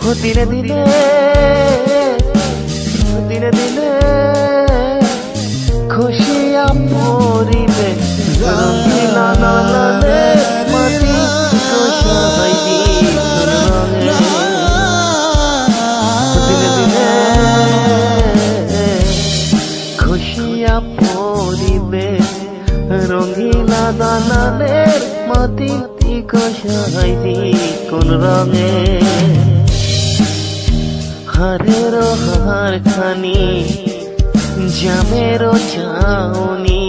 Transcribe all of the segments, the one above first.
দিনে দিনে দিনে দিনে খুশিয়া পরিবে রঙিলা নালানে মাটি কোশাই রঙে দিনে দিনে খুশিয়া পরিবে রঙিলা নালানে মাটি কোশাই কোন রঙে হারেরো হার খানি জামেরো চাউনি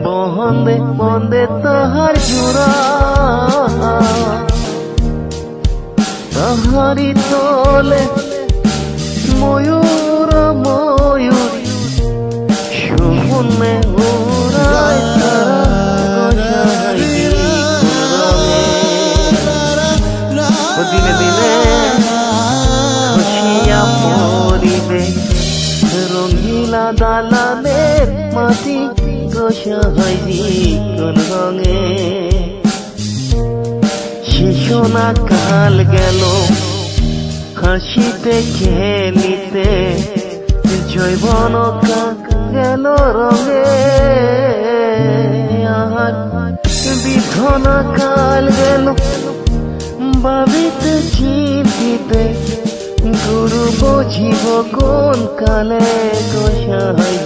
বন্দে বন্দে তাহার জোড়া তাহারি তোলে ময়ূর ময়ূর শুনে উড়ায় দিনে দিনে রঙিলা দালানের মাটি গোসাই কোন রঙে শিশোনা কাল গেল হাসিতে খেলিতে জৈবন গেল রঙে আহার বিধনা কাল গেল ভাবিতে চিন্তিতে গুরু বুঝিব কোন কালে গোসাই